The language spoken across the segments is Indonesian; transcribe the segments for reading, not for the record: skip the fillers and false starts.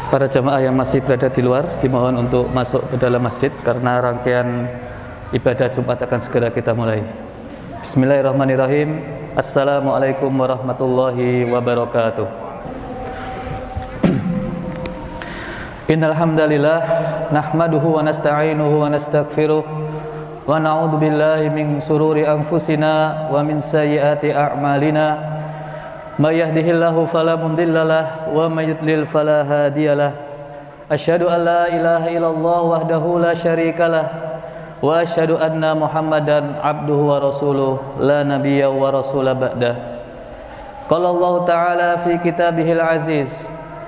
Para jamaah yang masih berada di luar dimohon untuk masuk ke dalam masjid karena rangkaian ibadah Jumat akan segera kita mulai. Bismillahirrahmanirrahim. Assalamualaikum warahmatullahi wabarakatuh. Innal hamdalillah nahmaduhu wa nasta'inuhu wa nastaghfiruh wa na'udzu billahi min shururi anfusina wa min sayyiati a'malina. May yahdihillahu fala mudhillalah wa may yudlil fala hadiyalah. Asyhadu an la ilaha illallah wahdahu la syarikalah wa asyhadu anna Muhammadan abduhu wa rasuluh la nabiyya wa rasula ba'dah. Qala Allah ta'ala fi kitabihil aziz,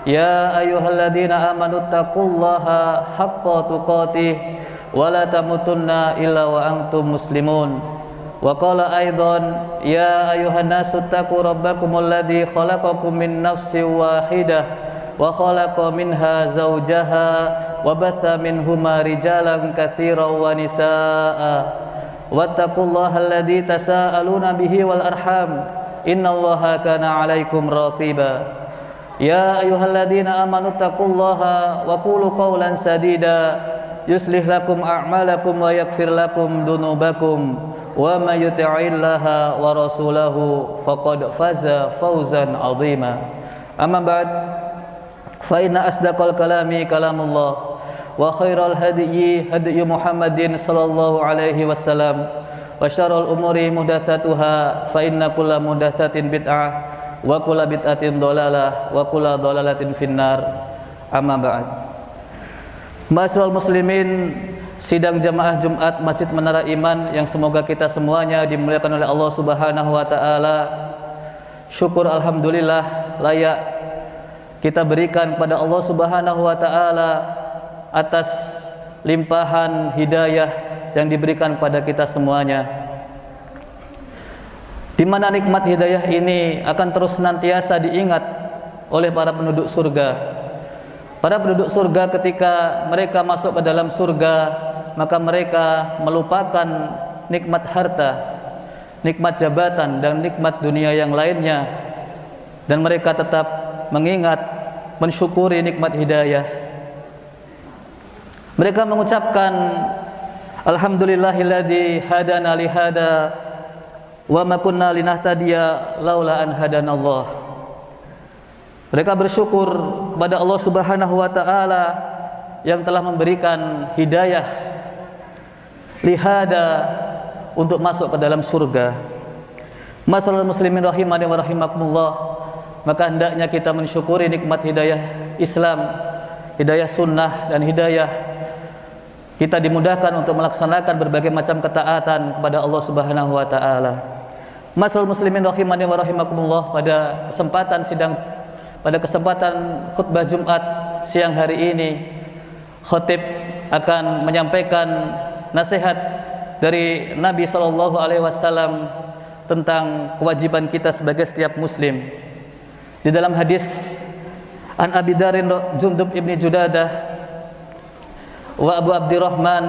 ya ayyuhalladzina amanu taqullaha haqqa tuqatih wa la tamutunna illa wa antum muslimun. Wa qala aidan, ya ayyuhan nasu taqu rabbakumul ladzi khalaqakum min nafsin wahidah wa khalaqa minha zawjaha wa batha minhuma rijalan katsiran wa nisaa'a wattaqullaha alladzi tasaaluna bihi wal arham innallaha kana 'alaikum raqiba. Ya ayyuhalladzina amanu taqullaha wa qulu qawlan sadida yuslih lakum a'malakum wa yaghfir lakum dunubakum wa may yuti'illaha wa rasulahu faqad faza fawzan 'azima. Amma ba'd, fa inna asdaqal kalami kalamullah wa khairal hadyi hadyu Muhammadin sallallahu alaihi wasallam wa syarrul umuri muhdatsatuha fa inna kulla muhdatsatin bid'ah wa kulla bid'atin dhalalah wa kulla dhalalatin finnar. Amma ba'd. Ma'asyiral muslimin, sidang jamaah Jumat Masjid Menara Iman yang semoga kita semuanya dimuliakan oleh Allah Subhanahu wa taala. Syukur alhamdulillah layak kita berikan kepada Allah Subhanahu wa taala atas limpahan hidayah yang diberikan kepada kita semuanya. Di mana nikmat hidayah ini akan terus senantiasa diingat oleh para penduduk surga. Para penduduk surga ketika mereka masuk ke dalam surga, maka mereka melupakan nikmat harta, nikmat jabatan, dan nikmat dunia yang lainnya, dan mereka tetap mengingat, mensyukuri nikmat hidayah. Mereka mengucapkan alhamdulillahilladzi hadana lihada wa ma kunna linahtadiya laula an hadanallah. Mereka bersyukur kepada Allah Subhanahu wa taala yang telah memberikan hidayah lihada untuk masuk ke dalam surga. Masyaallah muslimin rahimani wa rahimakumullah, maka hendaknya kita mensyukuri nikmat hidayah Islam, hidayah sunnah, dan hidayah kita dimudahkan untuk melaksanakan berbagai macam ketaatan kepada Allah Subhanahu wa taala. Masyaallah muslimin rahimani wa rahimakumullah, pada kesempatan khutbah Jumat siang hari ini, khatib akan menyampaikan nasihat dari Nabi sallallahu alaihi wasallam tentang kewajiban kita sebagai setiap muslim. Di dalam hadis An Abi Darin Jundub ibni Judadah wa Abu Abdurrahman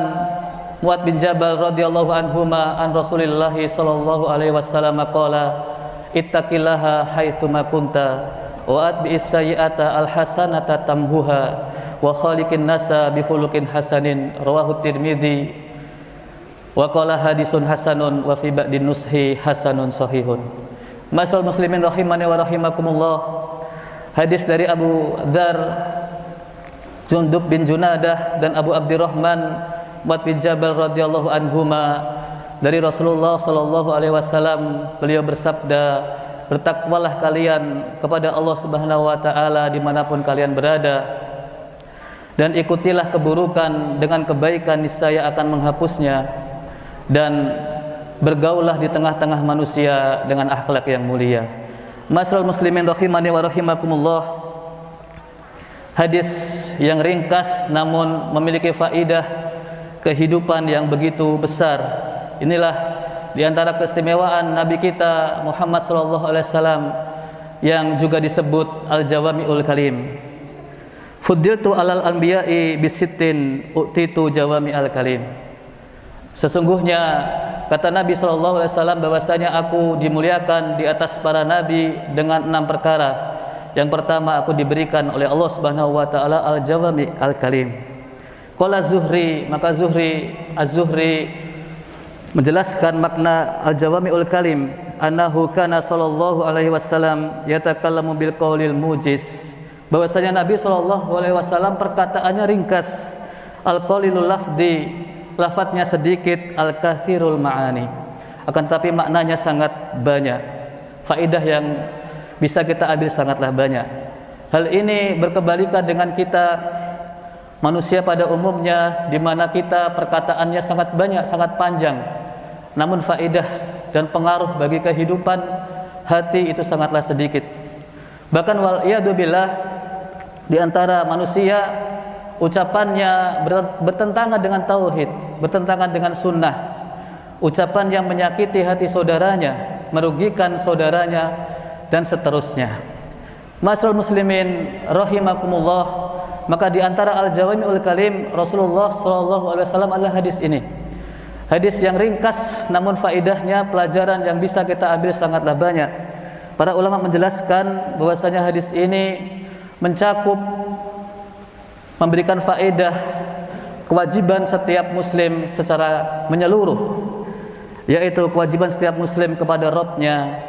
Mu'ad bin Jabal radhiyallahu anhuma an Rasulillah sallallahu alaihi wasallam qala ittaqillaha haitsu ma kunta wa atbi'is sayyi'ata alhasanata tamhuha wa khaliqin nasa bi khuluqin hasanin rawahu Tirmidzi wa qala hadisun hasanun wa fi ba'din nushi hasanun sahihun. Masyaallah muslimin rahimani wa rahimakumullah, hadis dari Abu Dzar Jundub bin Junadah dan Abu Abdurrahman Mu'ad bin Jabal radhiyallahu anhuma dari Rasulullah sallallahu alaihi wasallam, beliau bersabda, bertakwalah kalian kepada Allah Subhanahu wa taala dimanapun kalian berada, dan ikutilah keburukan dengan kebaikan, niscaya akan menghapusnya, dan bergaullah di tengah-tengah manusia dengan akhlak yang mulia. Masyaallah muslimin rahimani wa rahimakumullah, hadis yang ringkas namun memiliki faidah kehidupan yang begitu besar. Inilah di antara keistimewaan Nabi kita Muhammad sallallahu alaihi wasallam yang juga disebut al-jawami'ul kalim. Fuddiltu alal anbiya'i bisittin utitu jawami'al kalim. Sesungguhnya kata Nabi sallallahu alaihi wasallam bahwasanya aku dimuliakan di atas para nabi dengan 6 perkara, Yang pertama aku diberikan oleh Allah Subhanahu wa taala al-jawami al-kalim. Qala Zuhri, maka Az-Zuhri menjelaskan makna al-jawami'ul kalim, annahu kana sallallahu alaihi wasallam yatakallamu bil qaulil mujiz, bahwasanya Nabi sallallahu alaihi wasallam perkataannya ringkas, al-qalilul lafzi, lafadznya sedikit, al-katsirul ma'ani, akan tetapi maknanya sangat banyak, faedah yang bisa kita ambil sangatlah banyak. Hal ini berkebalikan dengan kita manusia pada umumnya, di mana kita perkataannya sangat banyak, sangat panjang, namun faedah dan pengaruh bagi kehidupan hati itu sangatlah sedikit. Bahkan wal iyadu billah, di antara manusia ucapannya bertentangan dengan tauhid, bertentangan dengan sunnah, ucapan yang menyakiti hati saudaranya, merugikan saudaranya, dan seterusnya. Ma'asyiral muslimin rahimakumullah, maka di antara al-jawami'ul kalim Rasulullah sallallahu alaihi wasallam adalah hadis ini. Hadis yang ringkas namun faedahnya, pelajaran yang bisa kita ambil sangatlah banyak. Para ulama menjelaskan bahwasanya hadis ini mencakup, memberikan faedah kewajiban setiap muslim secara menyeluruh, yaitu kewajiban setiap muslim kepada Rabb-nya,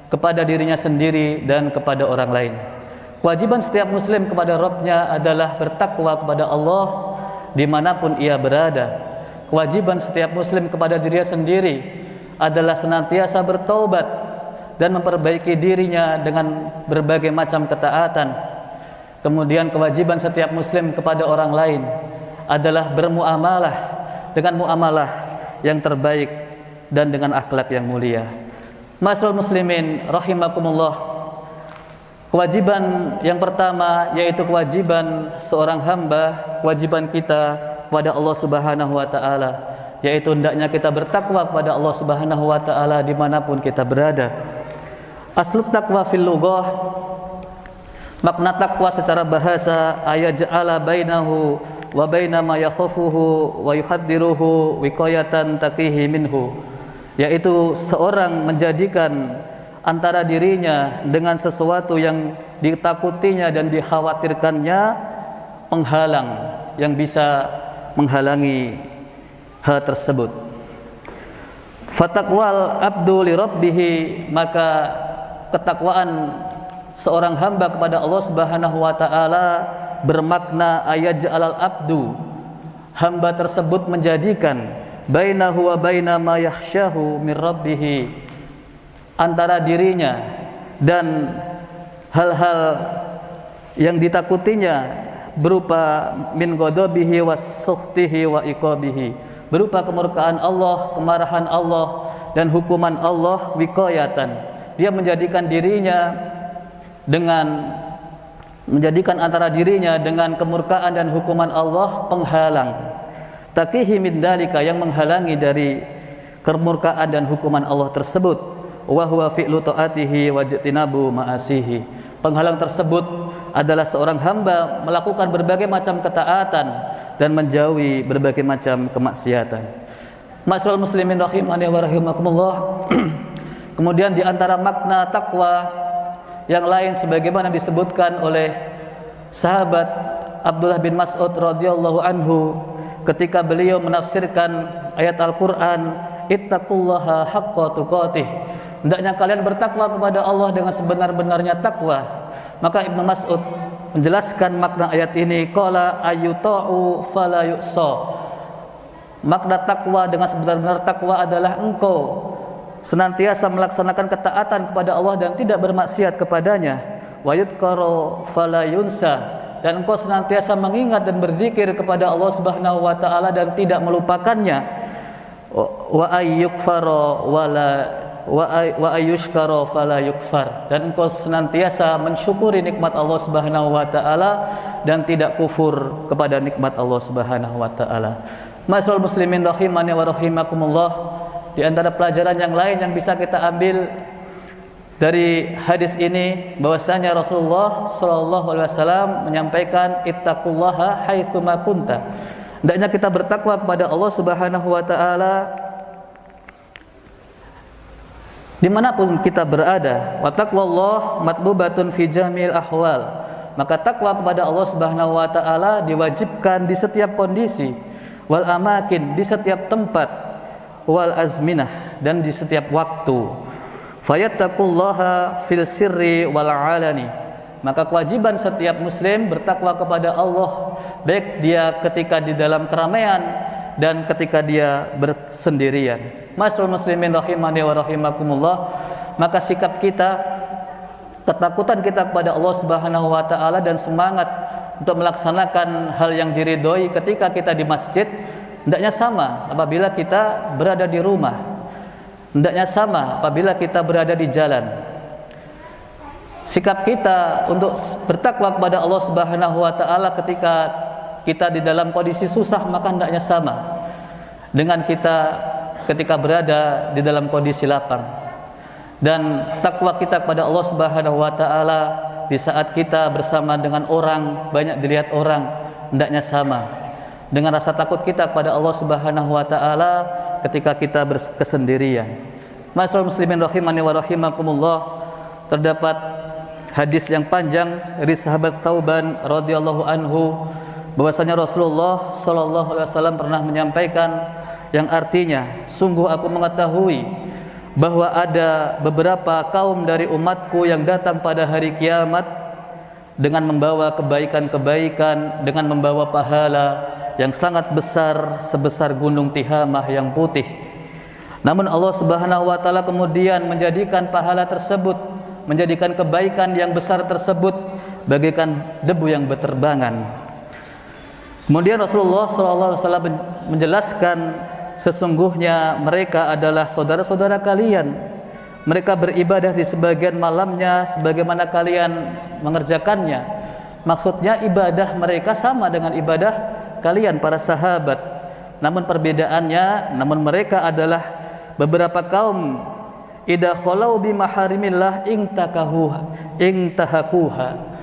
kepada dirinya sendiri, dan kepada orang lain. Kewajiban setiap muslim kepada Rabb-nya adalah bertakwa kepada Allah dimanapun ia berada. Kewajiban setiap muslim kepada dirinya sendiri adalah senantiasa bertaubat dan memperbaiki dirinya dengan berbagai macam ketaatan. Kemudian kewajiban setiap muslim kepada orang lain adalah bermuamalah dengan muamalah yang terbaik dan dengan akhlak yang mulia. Ma'asyiral muslimin rahimakumullah, kewajiban yang pertama yaitu kewajiban seorang hamba, kewajiban kita kepada Allah Subhanahu wa taala, yaitu hendaknya kita bertakwa kepada Allah Subhanahu wa taala dimanapun kita berada. Aslut taqwa fil lughah, makna takwa secara bahasa, ayaj'ala bainahu wa baina ma yakhafuhu wa yuhaddiruhu wiqayatan taqihi minhu, yaitu seorang menjadikan antara dirinya dengan sesuatu yang ditakutinya dan dikhawatirkannya penghalang yang bisa menghalangi hal tersebut. Fataqwal abdu li rabbih, maka ketakwaan seorang hamba kepada Allah Subhanahu wa taala bermakna ayaj'alal abdu, hamba tersebut menjadikan bainahu wa baina ma yakhshahu min rabbih, antara dirinya dan hal-hal yang ditakutinya berupa min ghadabihi was sukhtihi wa iqabihi, berupa kemurkaan Allah, kemarahan Allah, dan hukuman Allah, wiqayatan, dia menjadikan dirinya menjadikan antara dirinya dengan kemurkaan dan hukuman Allah penghalang, taqihi min dalika, yang menghalangi dari kemurkaan dan hukuman Allah tersebut, wa huwa fi'lu ta'atihi wa jtinabu ma'asihi. Penghalang tersebut adalah seorang hamba melakukan berbagai macam ketaatan dan menjauhi berbagai macam kemaksiatan. Ma'asyiral muslimin rahimani wa rahimakumullah. Kemudian di antara makna takwa yang lain sebagaimana disebutkan oleh sahabat Abdullah bin Mas'ud radhiyallahu anhu ketika beliau menafsirkan ayat Al-Qur'an, ittaqullaha haqqa tuqatih, hendaknya kalian bertakwa kepada Allah dengan sebenar-benarnya takwa. Maka Ibnu Mas'ud menjelaskan makna ayat ini, qala ayyuta'u fala yu'sa, makna takwa dengan sebenar-benar takwa adalah engkau senantiasa melaksanakan ketaatan kepada Allah dan tidak bermaksiat kepadanya, wa yudhkaru fala yunsa, dan engkau senantiasa mengingat dan berzikir kepada Allah Subhanahu wa taala dan tidak melupakannya, wa ayyukfara wa ayyushkara fala yukfar, dan engkau senantiasa mensyukuri nikmat Allah Subhanahu wa taala dan tidak kufur kepada nikmat Allah Subhanahu wa taala. Ma'asyiral muslimin rahimani wa rahimakumullah, di antara pelajaran yang lain yang bisa kita ambil dari hadis ini bahwasanya Rasulullah sallallahu alaihi wasallam menyampaikan ittaqullaha haitsu ma kunta, hendaknya kita bertakwa kepada Allah Subhanahu wa taala dimanapun kita berada. Wa taqwallah matlubatun fi jamil ahwal. Maka takwa kepada Allah Subhanahu wa taala diwajibkan di setiap kondisi, wal amakin, di setiap tempat, wal azminah, dan di setiap waktu. Fayattaqullaha fil sirri wal alani. Maka kewajiban setiap muslim bertakwa kepada Allah, baik dia ketika di dalam keramaian dan ketika dia bersendirian. Ma'asyiral muslimin rahimani wa rahimakumullah, maka sikap kita, ketakutan kita kepada Allah Subhanahu wa taala dan semangat untuk melaksanakan hal yang diridhoi ketika kita di masjid hendaknya sama apabila kita berada di rumah. Hendaknya sama apabila kita berada di jalan. Sikap kita untuk bertakwa kepada Allah Subhanahu wa taala ketika kita di dalam kondisi susah maka hendaknya sama dengan kita ketika berada di dalam kondisi lapang. Dan takwa kita kepada Allah Subhanahu wa taala di saat kita bersama dengan orang, banyak dilihat orang, hendaknya sama dengan rasa takut kita kepada Allah Subhanahu wa taala ketika kita berkesendirian. Ma'asyiral muslimin rahimani wa rahimakumullah, terdapat hadis yang panjang dari sahabat Thauban radhiyallahu anhu bahwasanya Rasulullah sallallahu alaihi wasallam pernah menyampaikan yang artinya, sungguh aku mengetahui bahwa ada beberapa kaum dari umatku yang datang pada hari kiamat dengan membawa kebaikan-kebaikan, dengan membawa pahala yang sangat besar sebesar gunung Tihamah yang putih. Namun Allah Subhanahu wa taala kemudian menjadikan pahala tersebut, menjadikan kebaikan yang besar tersebut bagaikan debu yang berterbangan. Kemudian Rasulullah sallallahu alaihi wasallam menjelaskan, sesungguhnya mereka adalah saudara-saudara kalian. Mereka beribadah di sebagian malamnya sebagaimana kalian mengerjakannya. Maksudnya ibadah mereka sama dengan ibadah kalian para sahabat. Namun perbedaannya, namun mereka adalah beberapa kaum idza khalau bi maharimillah intahakuha.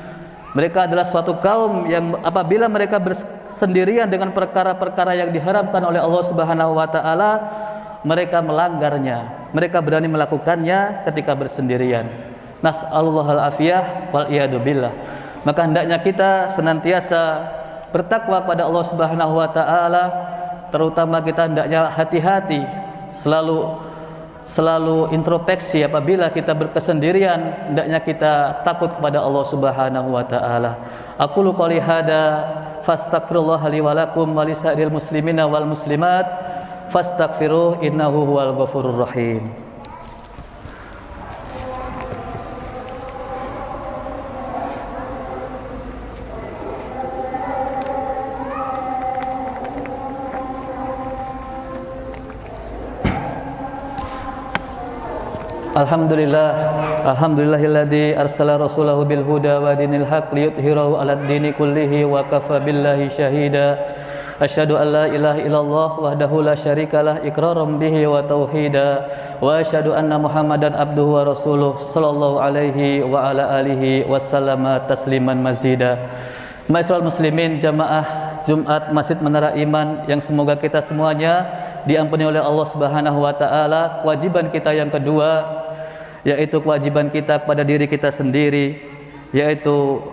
Mereka adalah suatu kaum yang apabila mereka bersendirian dengan perkara-perkara yang diharamkan oleh Allah Subhanahu wa taala, mereka melanggarnya. Mereka berani melakukannya ketika bersendirian. Nas'alullahal afiyah wal iyadu billah. Maka hendaknya kita senantiasa bertakwa kepada Allah Subhanahu wa taala, terutama kita hendaknya hati-hati, selalu introspeksi apabila kita berkesendirian, hendaknya kita takut kepada Allah Subhanahu wa taala. Aqulu qouli hada fastaghfirullah li wa lakum wa lisairil muslimina wal muslimat fastaghfiruh innahu huwal ghafurur rahim. Alhamdulillahilladzi arsala rasulahu bil huda wa dinil haq liyudhhirahu 'alad dini kullihi wa kafa billahi syahida. Asyhadu an la ilaha illallah wahdahu la syarikalah iqraran bihi wa tauhida wa asyhadu anna Muhammadan abduhu wa rasuluh sallallahu alaihi wa ala alihi wasallama tasliman mazida. Ma'asyiral muslimin jamaah Jumat Masjid Menara Iman yang semoga kita semuanya diampuni oleh Allah Subhanahu wa taala. Kewajiban kita yang kedua yaitu kewajiban kita kepada diri kita sendiri, yaitu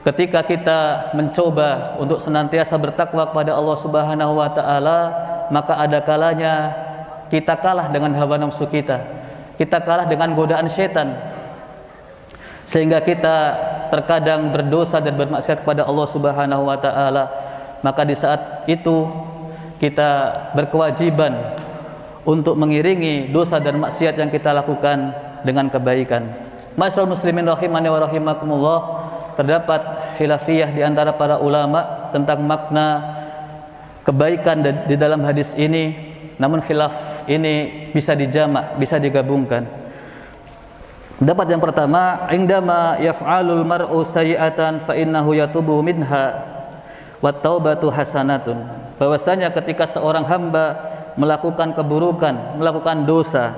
ketika kita mencoba untuk senantiasa bertakwa kepada Allah Subhanahu wa taala, maka ada kalanya kita kalah dengan hawa nafsu kita kalah dengan godaan setan, sehingga kita terkadang berdosa dan bermaksiat kepada Allah Subhanahu wa taala. Maka di saat itu kita berkewajiban untuk mengiringi dosa dan maksiat yang kita lakukan dengan kebaikan. Ma'asyiral muslimin rahimani wa rahimakumullah, terdapat khilafiyah di antara para ulama tentang makna kebaikan di dalam hadis ini. Namun khilaf ini bisa dijamak, bisa digabungkan. Pendapat yang pertama, indama yaf'alul mar'u sayyi'atan fa innahu yatubu minha wa taubatu hasanatun. Bahwasanya ketika seorang hamba melakukan keburukan, melakukan dosa,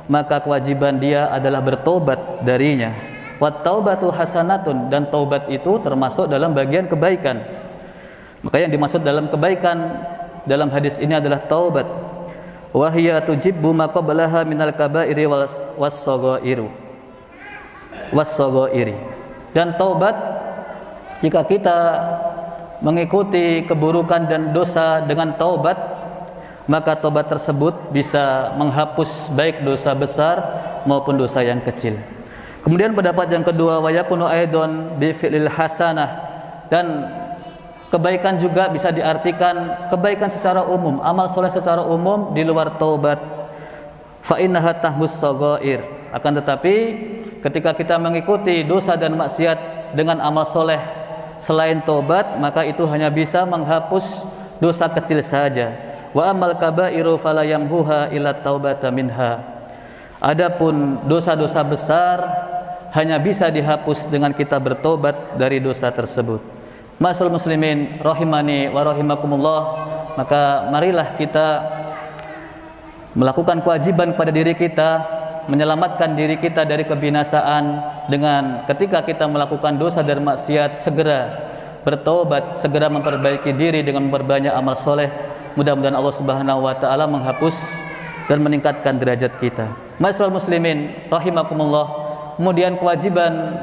maka kewajiban dia adalah bertobat darinya. Wat taubatu hasanatun, dan taubat itu termasuk dalam bagian kebaikan. Maka yang dimaksud dalam kebaikan dalam hadis ini adalah taubat. wa hiya tujibbu ma qablaha minal kaba'iri was-saghairi. Dan taubat, jika kita mengikuti keburukan dan dosa dengan taubat, maka taubat tersebut bisa menghapus baik dosa besar maupun dosa yang kecil. Kemudian pendapat yang kedua, wa yakunu aidon bi fi'lil hasanah, dan kebaikan juga bisa diartikan kebaikan secara umum, amal soleh secara umum di luar taubat. Fa innaha tahmus saghair. Akan tetapi ketika kita mengikuti dosa dan maksiat dengan amal soleh selain taubat, maka itu hanya bisa menghapus dosa kecil saja. Wa amal kabairu fala yamhuha illa taubata minha. Adapun dosa-dosa besar hanya bisa dihapus dengan kita bertobat dari dosa tersebut. Ma'asyiral muslimin rahimani wa rahimakumullah, maka marilah kita melakukan kewajiban pada diri kita, menyelamatkan diri kita dari kebinasaan dengan ketika kita melakukan dosa dan maksiat segera bertobat, segera memperbaiki diri dengan memperbanyak amal soleh. Mudah-mudahan Allah Subhanahu wa taala menghapus dan meningkatkan derajat kita. Ma'asyiral muslimin rahimakumullah. Kemudian kewajiban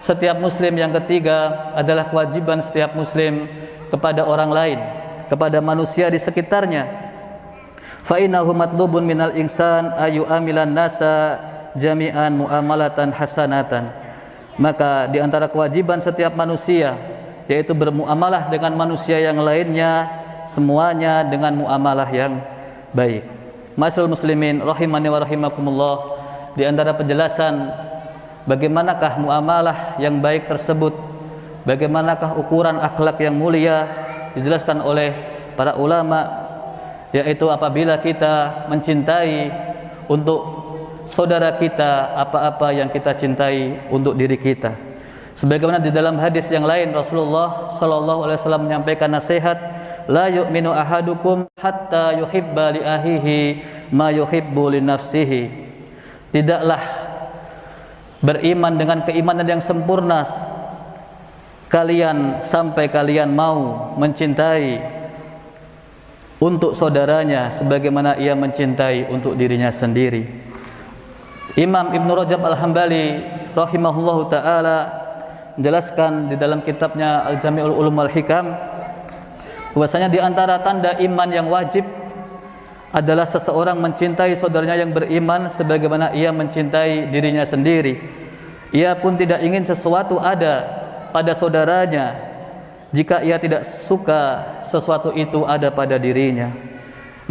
setiap muslim yang ketiga adalah kewajiban setiap muslim kepada orang lain, kepada manusia di sekitarnya. Fa innahu matlubun minal insan ayu amilan nasa jami'an muamalatan hasanatan. Maka di antara kewajiban setiap manusia yaitu bermuamalah dengan manusia yang lainnya, semuanya dengan muamalah yang baik. Ma'asyiral muslimin rahimani wa rahimakumullah, di antara penjelasan bagaimanakah muamalah yang baik tersebut, bagaimanakah ukuran akhlak yang mulia, dijelaskan oleh para ulama, yaitu apabila kita mencintai untuk saudara kita apa-apa yang kita cintai untuk diri kita. Sebagaimana di dalam hadis yang lain Rasulullah sallallahu alaihi wasallam menyampaikan nasihat, la yu'minu ahadukum hatta yuhibba li ahihi ma yuhibbu li nafsihi. Tidaklah beriman dengan keimanan yang sempurna kalian sampai kalian mau mencintai untuk saudaranya sebagaimana ia mencintai untuk dirinya sendiri. Imam Ibnu Rajab Al-Hambali rahimahullahu taala menjelaskan di dalam kitabnya Al-Jami'ul Ulum wal Hikam bahwasanya di antara tanda iman yang wajib adalah seseorang mencintai saudaranya yang beriman sebagaimana ia mencintai dirinya sendiri. Ia pun tidak ingin sesuatu ada pada saudaranya jika ia tidak suka sesuatu itu ada pada dirinya.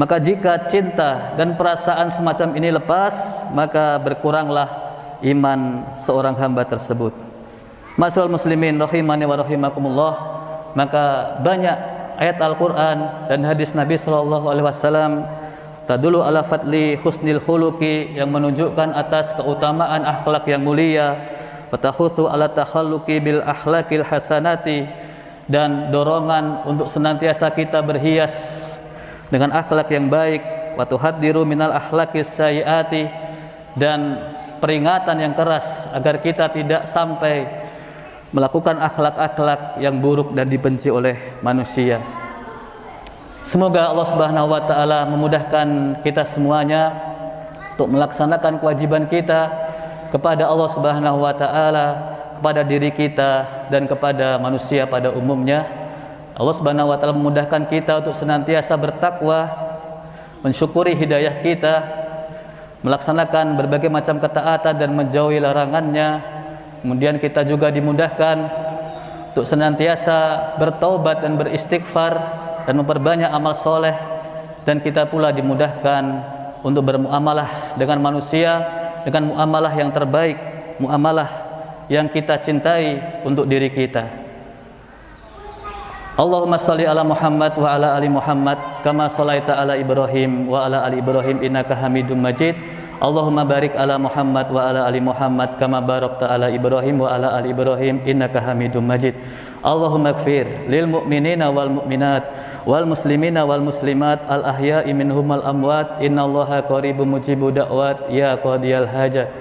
Maka jika cinta dan perasaan semacam ini lepas, maka berkuranglah iman seorang hamba tersebut. Ma'asyiral muslimin rahimani wa rahimakumullah, maka banyak ayat Al-Qur'an dan hadis Nabi sallallahu alaihi wasallam tadullu ala fadli husnil khuluqi yang menunjukkan atas keutamaan akhlak yang mulia, fatahutsu ala takhalluqi bil akhlaqil hasanati, dan dorongan untuk senantiasa kita berhias dengan akhlak yang baik, wa tuhaddiru minal akhlaqis sayyiati, dan peringatan yang keras agar kita tidak sampai melakukan akhlak-akhlak yang buruk dan dibenci oleh manusia. Semoga Allah Subhanahu wa taala memudahkan kita semuanya untuk melaksanakan kewajiban kita kepada Allah Subhanahu wa taala, kepada diri kita dan kepada manusia pada umumnya. Allah Subhanahu wa taala memudahkan kita untuk senantiasa bertakwa, mensyukuri hidayah kita, melaksanakan berbagai macam ketaatan dan menjauhi larangannya. Kemudian kita juga dimudahkan untuk senantiasa bertaubat dan beristighfar dan memperbanyak amal soleh, dan kita pula dimudahkan untuk bermuamalah dengan manusia dengan muamalah yang terbaik, muamalah yang kita cintai untuk diri kita. Allahumma shalli ala Muhammad wa ala ali Muhammad kama shallaita ala Ibrahim wa ala ali Ibrahim innaka Hamidum Majid. Allahumma barik ala Muhammad wa ala ali Muhammad kama barakta ala Ibrahim wa ala ali Ibrahim innaka Hamidum Majid. Allahumma ighfir lil mu'minina wal mu'minat wal muslimina wal muslimat al ahya'i minhum wal amwat innallaha qaribun mujibud da'wat ya qadiyal hajat.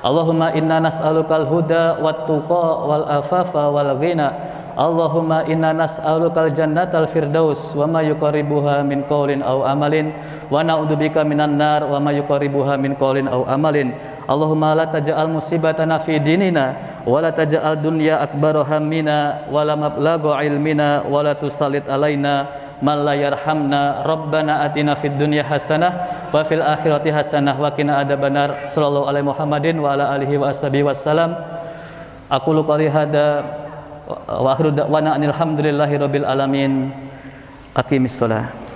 Allahumma inna nas'alukal huda wat tuqa wal afafa wal ghina. Allahumma inna nas'alukal jannatal firdaus wa ma yuqarribuha min qaulin aw amalin wa na'udzubika minan nar wa ma yuqarribuha min qaulin aw amalin. Allahumma la taj'al musibatana fi dinina wa la taj'al dunya akbara hammina wa la mablagha ilmina wa la tusallit alaina man la yarhamna. Rabbana atina fid dunya hasanah wa fil akhirati hasanah wa qina adzabannar. Sallallahu alaihi Muhammadin wa ala alihi wa ashabihi wassalam. Aqulu qouli hada wa akhiru da'wana alhamdulillahi rabbil alamin. Aqimis shalah.